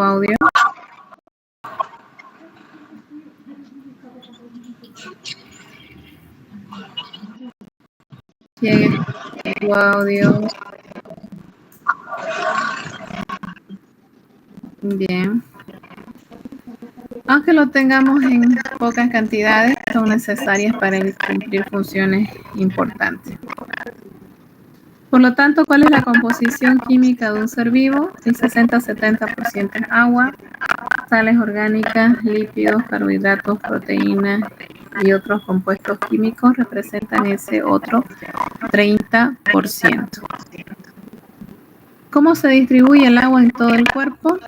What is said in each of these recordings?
audio. ¿Quién es tu audio? Bien. Aunque lo tengamos en pocas cantidades, son necesarias para cumplir funciones importantes. Por lo tanto, ¿cuál es la composición química de un ser vivo? El 60-70% es agua, sales orgánicas, lípidos, carbohidratos, proteínas y otros compuestos químicos representan ese otro 30%. ¿Cómo se distribuye el agua en todo el cuerpo?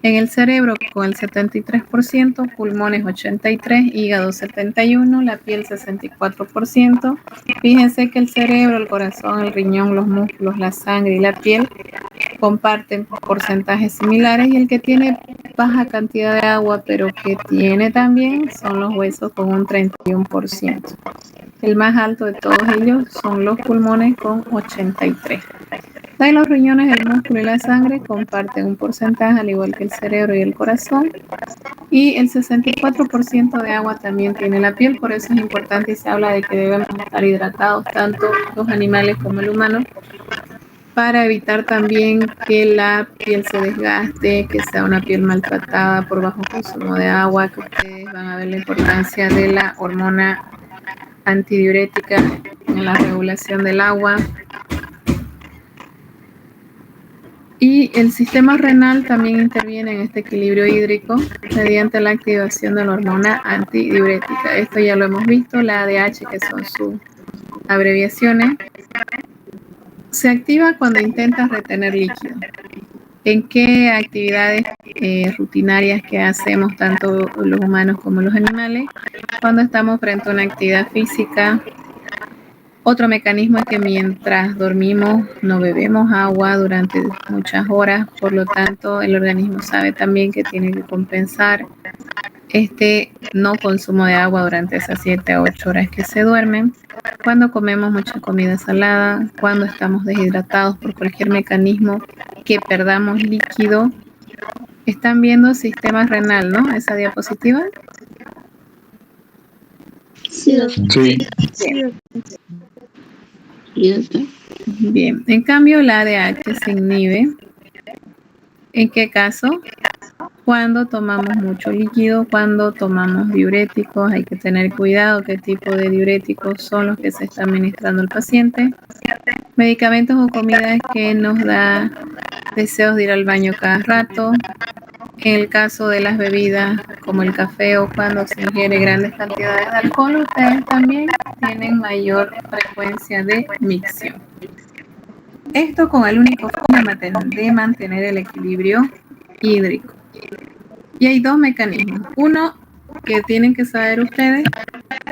En el cerebro con el 73%, pulmones 83%, hígado 71%, la piel 64%. Fíjense que el cerebro, el corazón, el riñón, los músculos, la sangre y la piel comparten porcentajes similares, y el que tiene baja cantidad de agua pero que tiene también son los huesos con un 31%. El más alto de todos ellos son los pulmones con 83%. Los riñones, el músculo y la sangre comparten un porcentaje al igual que el cerebro y el corazón, y el 64% de agua también tiene la piel. Por eso es importante y se habla de que debemos estar hidratados tanto los animales como el humano, para evitar también que la piel se desgaste, que sea una piel maltratada por bajo consumo de agua, que ustedes van a ver la importancia de la hormona antidiurética en la regulación del agua. Y el sistema renal también interviene en este equilibrio hídrico mediante la activación de la hormona antidiurética. Esto ya lo hemos visto, la ADH, que son sus abreviaciones. Se activa cuando intentas retener líquido. ¿En qué actividades rutinarias que hacemos tanto los humanos como los animales? Cuando estamos frente a una actividad física. Otro mecanismo es que mientras dormimos no bebemos agua durante muchas horas, por lo tanto el organismo sabe también que tiene que compensar este no consumo de agua durante esas 7 a 8 horas que se duermen. Cuando comemos mucha comida salada, cuando estamos deshidratados por cualquier mecanismo que perdamos líquido. Están viendo sistema renal, ¿no? Esa diapositiva. Sí. Bien, en cambio la ADH se inhibe. ¿En qué caso? Cuando tomamos mucho líquido, cuando tomamos diuréticos. Hay que tener cuidado qué tipo de diuréticos son los que se está administrando al paciente. Medicamentos o comidas que nos da deseos de ir al baño cada rato. En el caso de las bebidas como el café o cuando se ingiere grandes cantidades de alcohol, ustedes también tienen mayor frecuencia de micción. Esto con el único fin de mantener el equilibrio hídrico. Y hay dos mecanismos. Uno, que tienen que saber ustedes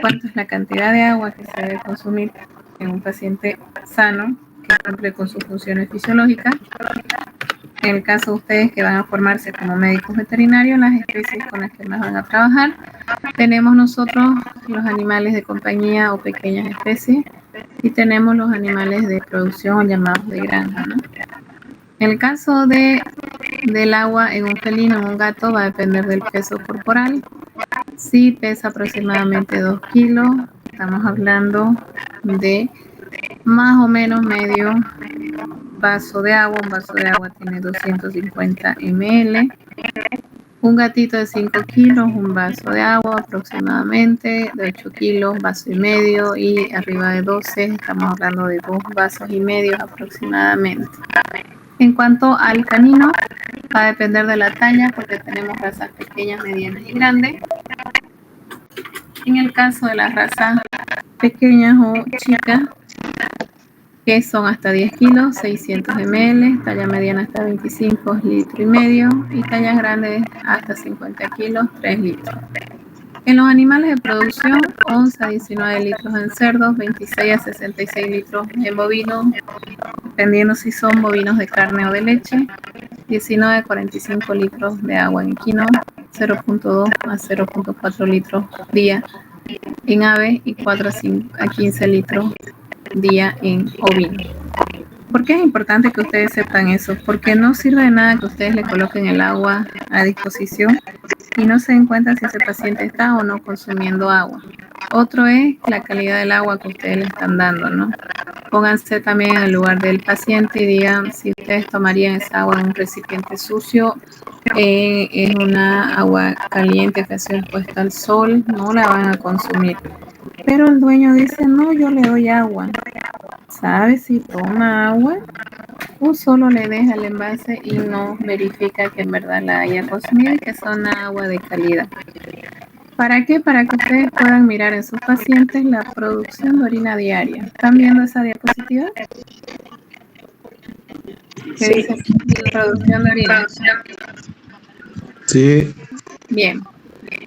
cuánto es la cantidad de agua que se debe consumir en un paciente sano que cumple con sus funciones fisiológicas. En el caso de ustedes que van a formarse como médicos veterinarios, las especies con las que más van a trabajar, tenemos nosotros los animales de compañía o pequeñas especies, y tenemos los animales de producción llamados de granja, ¿no? En el caso del agua en un felino o un gato va a depender del peso corporal. Si pesa aproximadamente 2 kilos, estamos hablando de más o menos medio vaso de agua. Un vaso de agua tiene 250 ml. Un gatito de 5 kilos, un vaso de agua aproximadamente. De 8 kilos, vaso y medio. Y arriba de 12, estamos hablando de 2 vasos y medio aproximadamente. En cuanto al canino, va a depender de la talla, porque tenemos razas pequeñas, medianas y grandes. En el caso de las razas pequeñas o chicas, que son hasta 10 kilos, 600 ml, talla mediana hasta 25 litros y medio, y tallas grandes hasta 50 kilos, 3 litros. En los animales de producción, 11 a 19 litros en cerdos, 26 a 66 litros en bovinos, dependiendo si son bovinos de carne o de leche, 19 a 45 litros de agua en equinos, 0.2 a 0.4 litros día en aves y 4 a 15 litros día en ovino. ¿Por qué es importante que ustedes sepan eso? Porque no sirve de nada que ustedes le coloquen el agua a disposición y no se den cuenta si ese paciente está o no consumiendo agua. Otro es la calidad del agua que ustedes le están dando, ¿no? Pónganse también en el lugar del paciente y digan si ustedes tomarían esa agua en un recipiente sucio, en una agua caliente que ha sido expuesta al sol, no la van a consumir. Pero el dueño dice, no, yo le doy agua. ¿Sabe si toma agua? O solo le deja el envase y no verifica que en verdad la haya consumido y que son agua de calidad. ¿Para qué? Para que ustedes puedan mirar en sus pacientes la producción de orina diaria. ¿Están viendo esa diapositiva? ¿Qué Sí. dice producción de orina? Sí. Bien.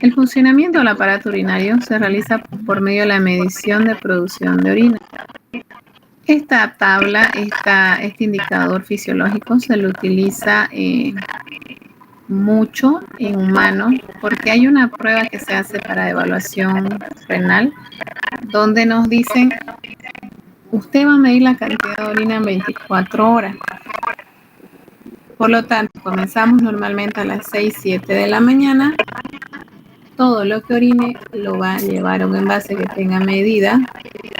El funcionamiento del aparato urinario se realiza por medio de la medición de producción de orina. Esta tabla, este indicador fisiológico se lo utiliza mucho en humanos porque hay una prueba que se hace para evaluación renal donde nos dicen, usted va a medir la cantidad de orina en 24 horas. Por lo tanto, comenzamos normalmente a las 6, 7 de la mañana. Todo lo que orine lo va a llevar a un envase que tenga medida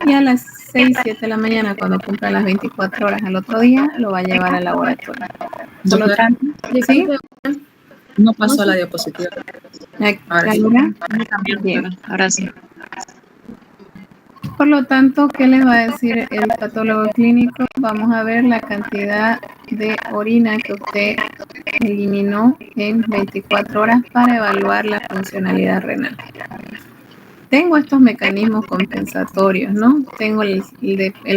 y a las 6, 7 de la mañana, cuando cumplan las 24 horas al otro día, lo va a llevar al laboratorio. Por lo tanto, ¿sí? No pasó a la diapositiva. Ahora sí. Bien. Ahora sí. Por lo tanto, ¿qué les va a decir el patólogo clínico? Vamos a ver la cantidad de orina que usted eliminó en 24 horas para evaluar la funcionalidad renal. Tengo estos mecanismos compensatorios, ¿no? Tengo el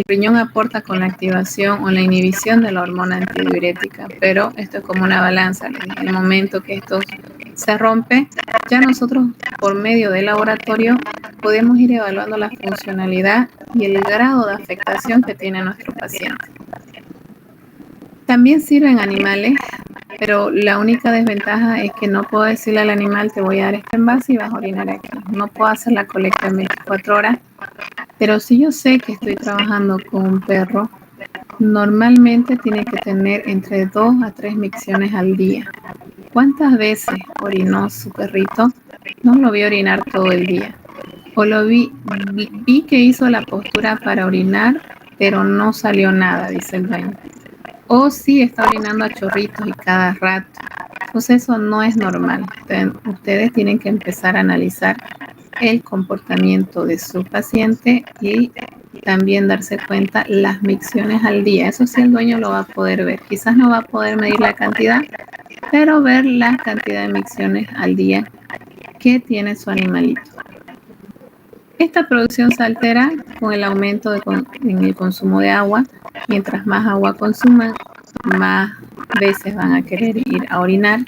riñón aporta con la activación o la inhibición de la hormona antidiurética, pero esto es como una balanza. En el momento que esto se rompe, ya nosotros por medio del laboratorio podemos ir evaluando la funcionalidad y el grado de afectación que tiene nuestro paciente. También sirven animales, pero la única desventaja es que no puedo decirle al animal, te voy a dar este envase y vas a orinar aquí. No puedo hacer la colecta en 24 horas, pero si yo sé que estoy trabajando con un perro, normalmente tiene que tener entre 2 a 3 micciones al día. ¿Cuántas veces orinó su perrito? No lo vi orinar todo el día. O lo vi que hizo la postura para orinar, pero no salió nada, dice el dueño. O sí está orinando a chorritos y cada rato. Entonces eso no es normal. Ustedes tienen que empezar a analizar el comportamiento de su paciente y también darse cuenta las micciones al día. Eso sí el dueño lo va a poder ver. Quizás no va a poder medir la cantidad, pero ver la cantidad de micciones al día que tiene su animalito. Esta producción se altera con el aumento en el consumo de agua. Mientras más agua consuman, más veces van a querer ir a orinar.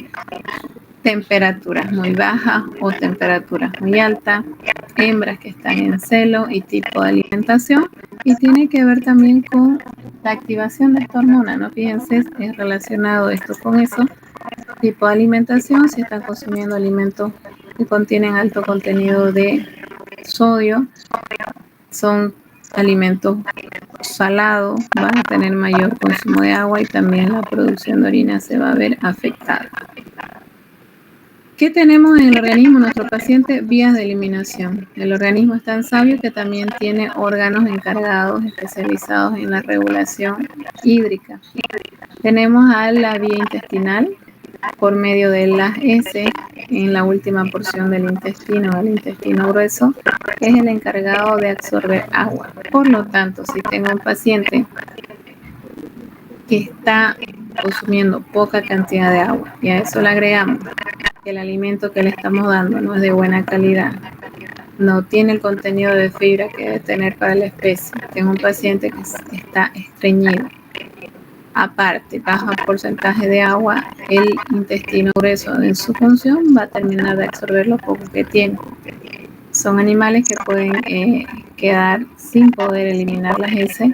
Temperaturas muy bajas o temperaturas muy altas, hembras que están en celo y tipo de alimentación. Y tiene que ver también con la activación de esta hormona, ¿no? Fíjense, es relacionado esto con eso. Tipo de alimentación, si están consumiendo alimentos que contienen alto contenido de sodio, son alimentos salados, van a tener mayor consumo de agua y también la producción de orina se va a ver afectada. ¿Qué tenemos en el organismo de nuestro paciente? Vías de eliminación. El organismo es tan sabio que también tiene órganos encargados, especializados en la regulación hídrica. Tenemos a la vía intestinal por medio de las heces en la última porción del intestino, el intestino grueso, que es el encargado de absorber agua. Por lo tanto, si tengo un paciente que está consumiendo poca cantidad de agua y a eso le agregamos que el alimento que le estamos dando no es de buena calidad, no tiene el contenido de fibra que debe tener para la especie, tengo un paciente que está estreñido, aparte bajo porcentaje de agua, el intestino grueso en su función va a terminar de absorber lo poco que tiene. Son animales que pueden quedar sin poder eliminar las heces.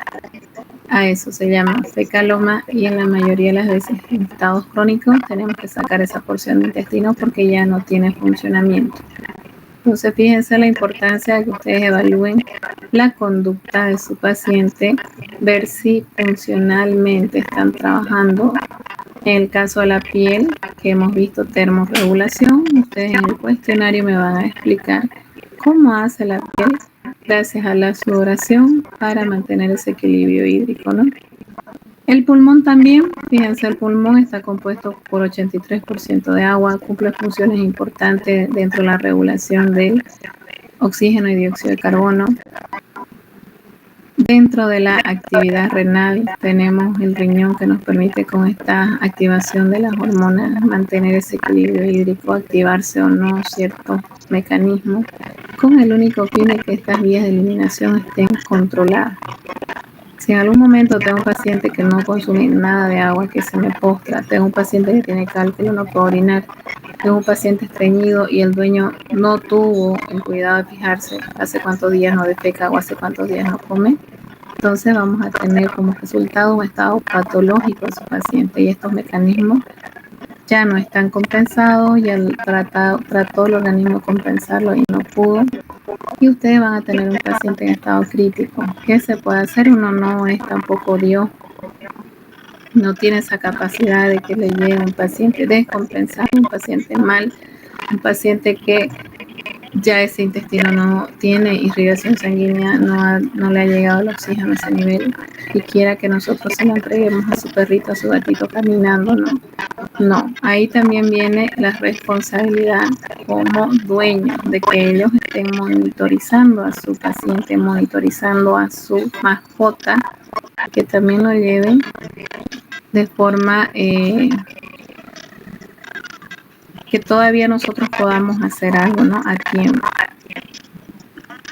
A eso se llama fecaloma y en la mayoría de las veces en estados crónicos tenemos que sacar esa porción de intestino porque ya no tiene funcionamiento. Entonces fíjense la importancia de que ustedes evalúen la conducta de su paciente ver si funcionalmente están trabajando. En el caso de la piel, que hemos visto termorregulación, ustedes en el cuestionario me van a explicar cómo hace la piel gracias a la sudoración para mantener ese equilibrio hídrico, ¿no? El pulmón también, fíjense, el pulmón está compuesto por 83% de agua, cumple funciones importantes dentro de la regulación del oxígeno y dióxido de carbono. Dentro de la actividad renal tenemos el riñón que nos permite con esta activación de las hormonas mantener ese equilibrio hídrico, activarse o no ciertos mecanismos, con el único fin de que estas vías de eliminación estén controladas. Si en algún momento tengo un paciente que no consume nada de agua, que se me postra, tengo un paciente que tiene cálculo, no puede orinar, tengo un paciente estreñido y el dueño no tuvo el cuidado de fijarse hace cuántos días no defeca o hace cuántos días no come, entonces vamos a tener como resultado un estado patológico de su paciente y estos mecanismos ya no están compensados, ya trató el organismo compensarlo y no pudo. Y ustedes van a tener un paciente en estado crítico. ¿Qué se puede hacer? Uno no es tampoco Dios, no tiene esa capacidad de que le llegue un paciente descompensado, un paciente mal, un paciente que ya ese intestino no tiene irrigación sanguínea, no le ha llegado el oxígeno a ese nivel y quiera que nosotros se lo entreguemos a su perrito, a su gatito caminando, ¿no? No, ahí también viene la responsabilidad como dueños de que ellos estén monitorizando a su paciente, monitorizando a su mascota, que también lo lleven de forma que todavía nosotros podamos hacer algo, ¿no? A tiempo.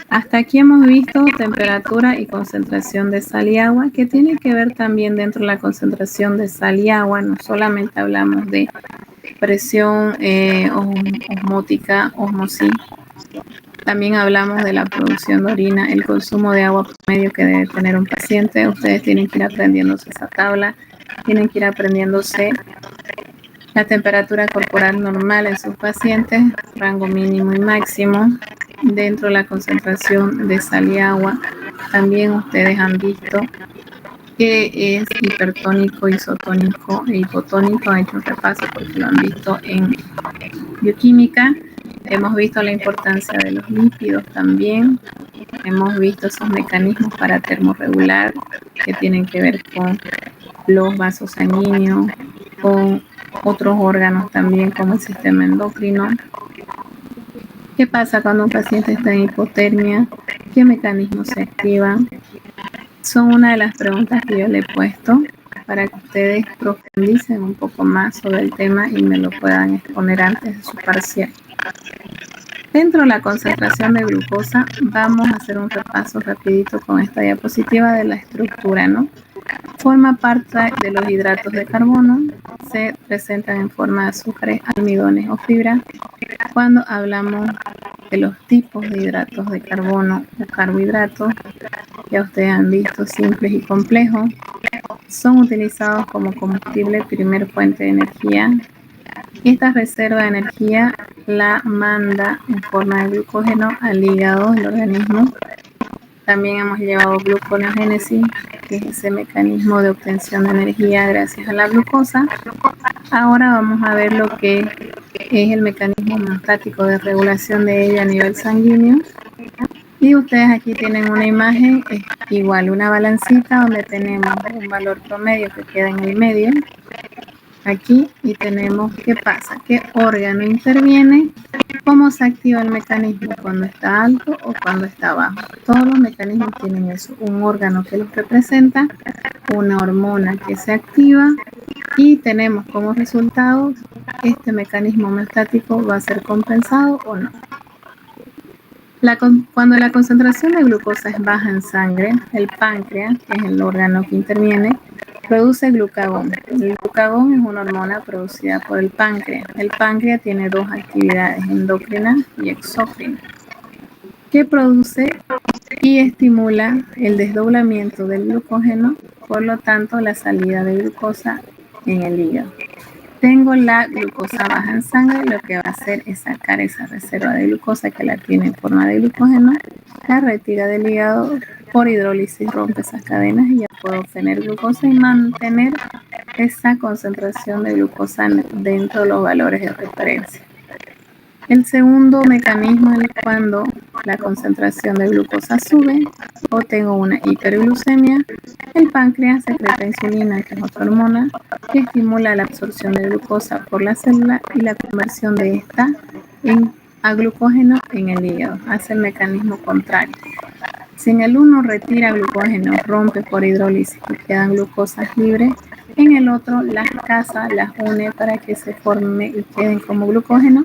Hasta aquí hemos visto temperatura y concentración de sal y agua, que tiene que ver también dentro de la concentración de sal y agua. No solamente hablamos de presión osmótica, osmosis. También hablamos de la producción de orina, el consumo de agua promedio que debe tener un paciente. Ustedes tienen que ir aprendiéndose esa tabla, tienen que ir aprendiéndose la temperatura corporal normal en sus pacientes, rango mínimo y máximo. Dentro de la concentración de sal y agua, también ustedes han visto que es hipertónico, isotónico e hipotónico. Han hecho un repaso porque lo han visto en bioquímica. Hemos visto la importancia de los lípidos también. Hemos visto esos mecanismos para termorregular que tienen que ver con los vasos sanguíneos, con otros órganos también como el sistema endocrino. ¿Qué pasa cuando un paciente está en hipotermia? ¿Qué mecanismos se activan? Son una de las preguntas que yo le he puesto para que ustedes profundicen un poco más sobre el tema y me lo puedan exponer antes de su parcial. Dentro de la concentración de glucosa, vamos a hacer un repaso rapidito con esta diapositiva de la estructura, ¿no? Forma parte de los hidratos de carbono, se presentan en forma de azúcares, almidones o fibras. Cuando hablamos de los tipos de hidratos de carbono o carbohidratos, ya ustedes han visto simples y complejos, son utilizados como combustible, primer fuente de energía. Esta reserva de energía la manda en forma de glucógeno al hígado del organismo. También hemos llevado gluconeogénesis, que es ese mecanismo de obtención de energía gracias a la glucosa. Ahora vamos a ver lo que es el mecanismo homeostático de regulación de ella a nivel sanguíneo. Y ustedes aquí tienen una imagen igual, una balancita donde tenemos un valor promedio que queda en el medio. Aquí y tenemos qué pasa, qué órgano interviene, cómo se activa el mecanismo cuando está alto o cuando está bajo. Todos los mecanismos tienen eso, un órgano que los representa, una hormona que se activa y tenemos como resultado este mecanismo homeostático va a ser compensado o no. Cuando la concentración de glucosa es baja en sangre, el páncreas, que es el órgano que interviene, produce glucagón. El glucagón es una hormona producida por el páncreas. El páncreas tiene dos actividades, endocrina y exócrina, que produce y estimula el desdoblamiento del glucógeno, por lo tanto la salida de glucosa en el hígado. Tengo la glucosa baja en sangre, lo que va a hacer es sacar esa reserva de glucosa que la tiene en forma de glucógeno, la retira del hígado por hidrólisis, rompe esas cadenas y ya puedo obtener glucosa y mantener esa concentración de glucosa dentro de los valores de referencia. El segundo mecanismo es cuando la concentración de glucosa sube o tengo una hiperglucemia. El páncreas secreta insulina, que es otra hormona, que estimula la absorción de glucosa por la célula y la conversión de esta a glucógeno en el hígado. Hace el mecanismo contrario. Si en el uno retira glucógeno, rompe por hidrólisis y quedan glucosas libres, en el otro las casa, las une para que se forme y queden como glucógeno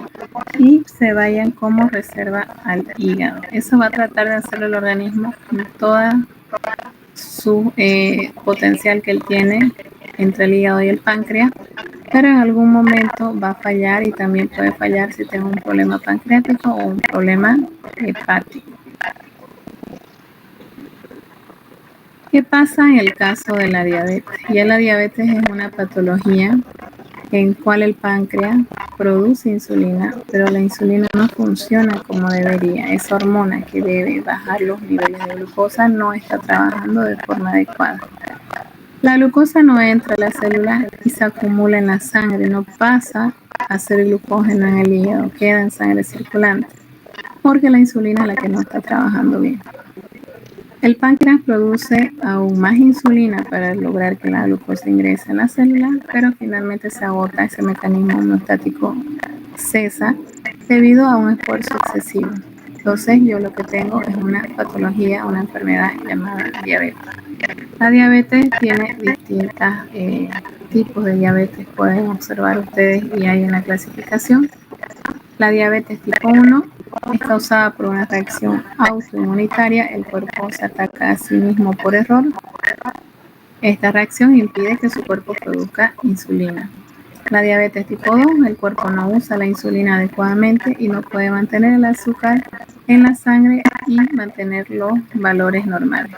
y se vayan como reserva al hígado. Eso va a tratar de hacer el organismo con toda su potencial que él tiene entre el hígado y el páncreas, pero en algún momento va a fallar y también puede fallar si tengo un problema pancreático o un problema hepático. ¿Qué pasa en el caso de la diabetes? Ya la diabetes es una patología en cual el páncreas produce insulina, pero la insulina no funciona como debería. Esa hormona que debe bajar los niveles de glucosa no está trabajando de forma adecuada. La glucosa no entra a la célula y se acumula en la sangre, no pasa a ser glucógeno en el hígado, queda en sangre circulante, porque la insulina es la que no está trabajando bien. El páncreas produce aún más insulina para lograr que la glucosa ingrese en la célula, pero finalmente se agota, ese mecanismo homeostático cesa debido a un esfuerzo excesivo. Entonces yo lo que tengo es una patología, una enfermedad llamada diabetes. La diabetes tiene distintos tipos de diabetes, pueden observar ustedes y hay una clasificación. La diabetes tipo 1 es causada por una reacción autoinmunitaria, el cuerpo se ataca a sí mismo por error. Esta reacción impide que su cuerpo produzca insulina. La diabetes tipo 2, el cuerpo no usa la insulina adecuadamente y no puede mantener el azúcar en la sangre y mantener los valores normales.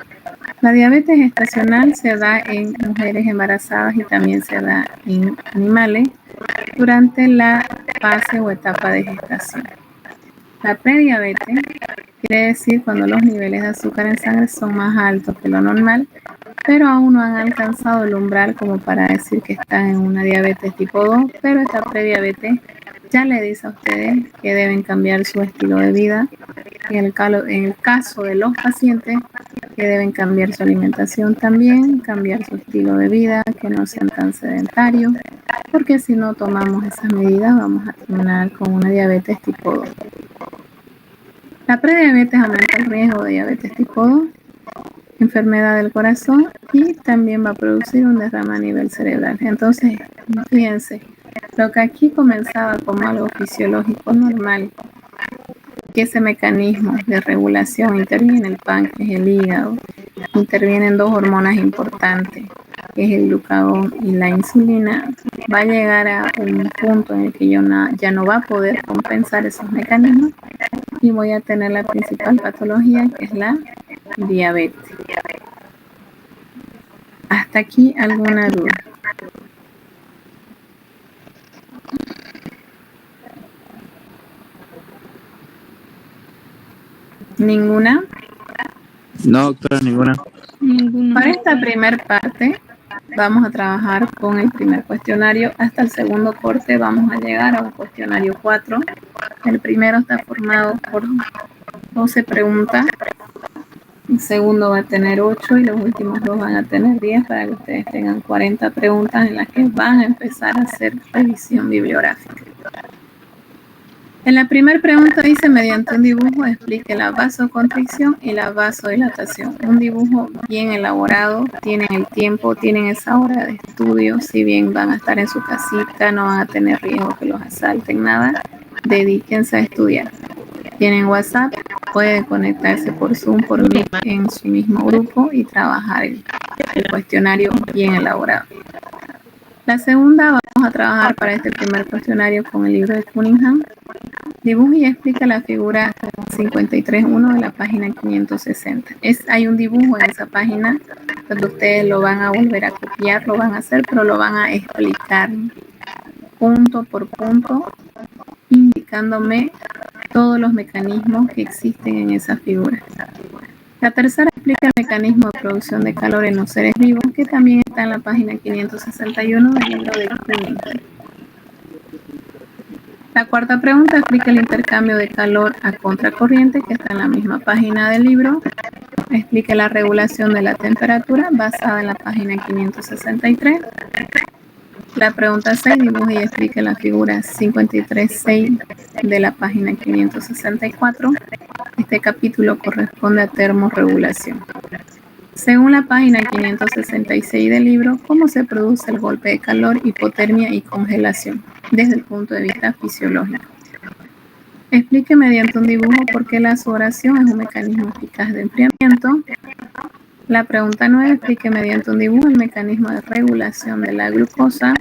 La diabetes gestacional se da en mujeres embarazadas y también se da en animales durante la fase o etapa de gestación. La prediabetes quiere decir cuando los niveles de azúcar en sangre son más altos que lo normal, pero aún no han alcanzado el umbral como para decir que están en una diabetes tipo 2, pero esta prediabetes ya le dice a ustedes que deben cambiar su estilo de vida. En el caso de los pacientes, que deben cambiar su alimentación también, cambiar su estilo de vida, que no sean tan sedentarios, porque si no tomamos esas medidas vamos a terminar con una diabetes tipo 2. La prediabetes aumenta el riesgo de diabetes tipo 2, enfermedad del corazón y también va a producir un derrame a nivel cerebral. Entonces, fíjense, lo que aquí comenzaba como algo fisiológico normal, que ese mecanismo de regulación interviene el páncreas, el hígado, intervienen dos hormonas importantes, que es el glucagón y la insulina, va a llegar a un punto en el que yo ya no va a poder compensar esos mecanismos y voy a tener la principal patología, que es la diabetes. ¿Hasta aquí alguna duda? ¿Ninguna? No, doctora, ninguna. Para esta primera parte vamos a trabajar con el primer cuestionario. Hasta el segundo corte vamos a llegar a un cuestionario 4. El primero está formado por 12 preguntas. El segundo va a tener 8 y los últimos dos van a tener 10 para que ustedes tengan 40 preguntas en las que van a empezar a hacer revisión bibliográfica. En la primera pregunta dice, mediante un dibujo explique la vasoconstricción y la vasodilatación. Un dibujo bien elaborado, tienen el tiempo, tienen esa hora de estudio, si bien van a estar en su casita, no van a tener riesgo que los asalten, nada, dedíquense a estudiar. Tienen WhatsApp, pueden conectarse por Zoom, por Meet en su mismo grupo y trabajar el cuestionario bien elaborado. La segunda, vamos a trabajar para este primer cuestionario con el libro de Cunningham. Dibuja y explica la figura 53.1 de la página 560. Hay un dibujo en esa página donde ustedes lo van a volver a copiar, lo van a hacer, pero lo van a explicar punto por punto, indicándome todos los mecanismos que existen en esa figura. La tercera explica el mecanismo de producción de calor en los seres vivos, que también está en la página 561 del libro de Kuhn. La cuarta pregunta explica el intercambio de calor a contracorriente, que está en la misma página del libro. Explica la regulación de la temperatura basada en la página 563. La pregunta 6 dibuja y explica la figura 53.6 de la página 564. Este capítulo corresponde a termorregulación. Según la página 566 del libro, ¿cómo se produce el golpe de calor, hipotermia y congelación desde el punto de vista fisiológico? Explique mediante un dibujo por qué la sudoración es un mecanismo eficaz de enfriamiento. La pregunta 9 explique mediante un dibujo el mecanismo de regulación de la glucosa.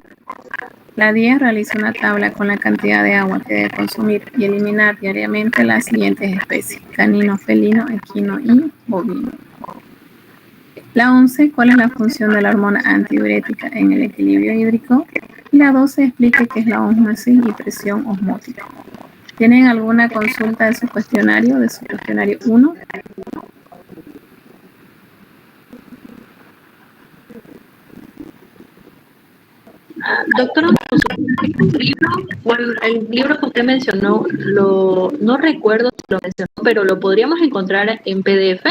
La 10 realiza una tabla con la cantidad de agua que debe consumir y eliminar diariamente las siguientes especies: canino, felino, equino y bovino. La 11, ¿cuál es la función de la hormona antidiurética en el equilibrio hídrico? Y la 12 explique qué es la ósmosis y presión osmótica. ¿Tienen alguna consulta de su cuestionario 1? Doctora, el libro que usted mencionó, no recuerdo si lo mencionó, pero lo podríamos encontrar en PDF.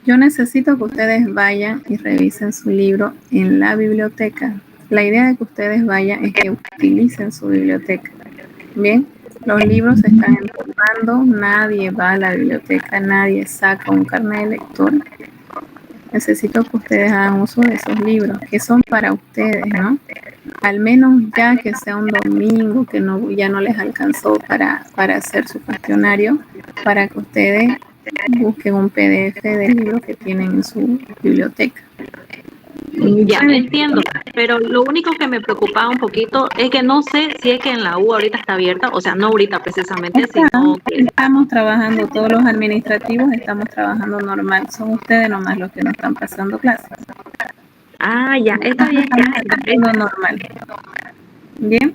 Yo necesito que ustedes vayan y revisen su libro en la biblioteca. La idea de que ustedes vayan es que utilicen su biblioteca. Bien, los libros se están empolvando, nadie va a la biblioteca, nadie saca un carnet de lector. Necesito que ustedes hagan uso de esos libros, que son para ustedes, ¿no? Al menos ya que sea un domingo, que ya no les alcanzó para hacer su cuestionario, para que ustedes busquen un PDF del libro que tienen en su biblioteca. Ya entiendo, pero lo único que me preocupaba un poquito es que no sé si es que en la U ahorita está abierta, o sea, no ahorita precisamente, sino que... Estamos trabajando, todos los administrativos estamos trabajando normal, son ustedes nomás los que no están pasando clases. Ah, ya, está bien. Estamos normal. Bien,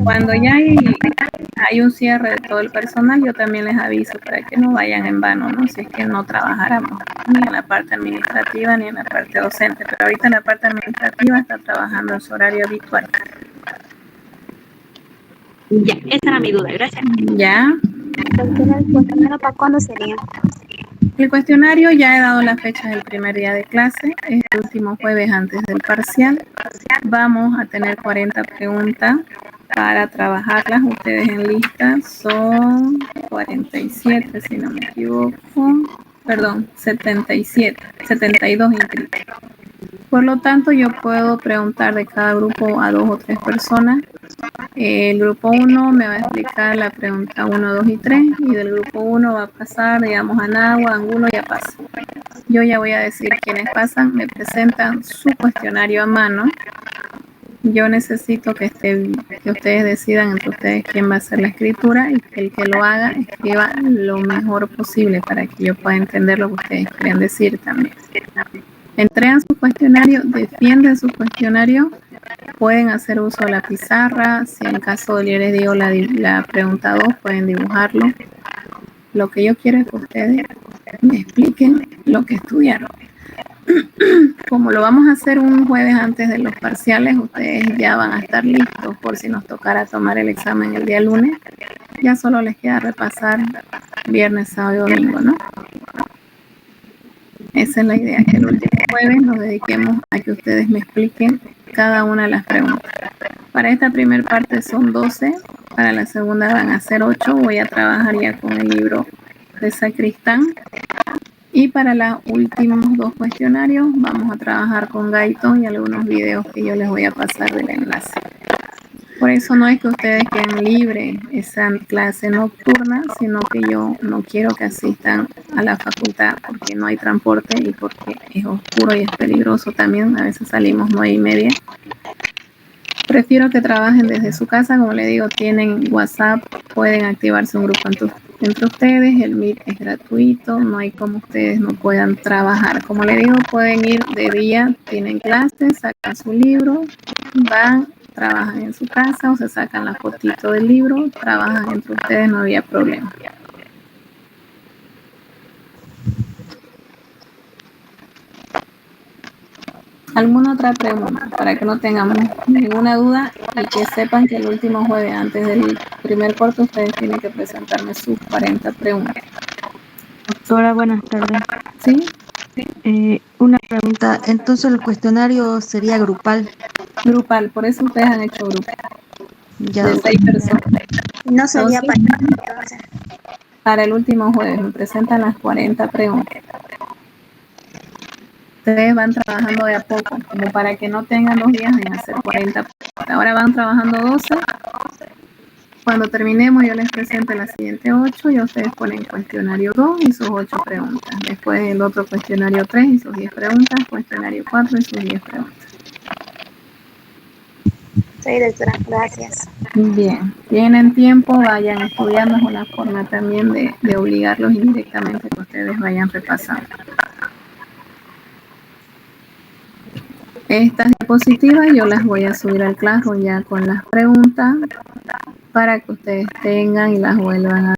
cuando ya hay un cierre de todo el personal, yo también les aviso para que no vayan en vano, ¿no? Si es que no trabajáramos ni en la parte administrativa ni en la parte docente, pero ahorita la parte administrativa está trabajando en su horario habitual. Ya, esa era mi duda, gracias. Ya. Doctora, ¿el cuestionario para cuándo sería? El cuestionario ya he dado las fechas del primer día de clase, es el último jueves antes del parcial. Vamos a tener 40 preguntas para trabajarlas. Ustedes en lista son 47, si no me equivoco. Perdón, 77, 72 inscritos. Por lo tanto, yo puedo preguntar de cada grupo a 2 o 3 personas. El grupo 1 me va a explicar la pregunta 1, 2 y 3, y del grupo 1 va a pasar, digamos, a Nahua, Angulo, ya pasa. Yo ya voy a decir quiénes pasan, me presentan su cuestionario a mano. Yo necesito que ustedes decidan entre ustedes quién va a hacer la escritura y que el que lo haga escriba lo mejor posible para que yo pueda entender lo que ustedes quieren decir también. Entregan su cuestionario, defienden su cuestionario, pueden hacer uso de la pizarra, si en caso yo les digo la pregunta 2, pueden dibujarlo. Lo que yo quiero es que ustedes me expliquen lo que estudiaron. Como lo vamos a hacer un jueves antes de los parciales, ustedes ya van a estar listos por si nos tocara tomar el examen el día lunes. Ya solo les queda repasar viernes, sábado y domingo, ¿no? Esa es la idea, que el último jueves nos dediquemos a que ustedes me expliquen cada una de las preguntas. Para esta primera parte son 12, para la segunda van a ser 8. Voy a trabajar ya con el libro de Sacristán. Y para los últimos 2 cuestionarios vamos a trabajar con Gaito y algunos videos que yo les voy a pasar del enlace. Por eso no es que ustedes queden libres esa clase nocturna, sino que yo no quiero que asistan a la facultad porque no hay transporte y porque es oscuro y es peligroso también. A veces salimos 9:30. Prefiero que trabajen desde su casa. Como les digo, tienen WhatsApp, pueden activarse un grupo entre ustedes. El Meet es gratuito, no hay como ustedes no puedan trabajar. Como les digo, pueden ir de día, tienen clases, sacan su libro, van, trabajan en su casa o se sacan la fotito del libro, trabajan entre ustedes, no había problema. ¿Alguna otra pregunta? Para que no tengamos ninguna duda y que sepan que el último jueves antes del primer corte ustedes tienen que presentarme sus 40 preguntas. Doctora, buenas tardes. ¿Sí? Una pregunta, entonces el cuestionario sería grupal. Grupal, por eso ustedes han hecho grupo Ya, de 6 personas. No sería Entonces, para entonces. para el último jueves me presentan las 40 preguntas. Ustedes van trabajando de a poco, como para que no tengan 2 días en hacer 40 preguntas. Ahora van trabajando 12. Cuando terminemos yo les presento las siguientes 8 y ustedes ponen cuestionario 2 y sus 8 preguntas. Después el otro cuestionario 3 y sus 10 preguntas, cuestionario 4 y sus 10 preguntas. Sí, doctora, gracias. Bien, tienen tiempo, vayan estudiando, es una forma también de obligarlos indirectamente que ustedes vayan repasando. Estas diapositivas yo las voy a subir al Classroom ya con las preguntas para que ustedes tengan y las vuelvan a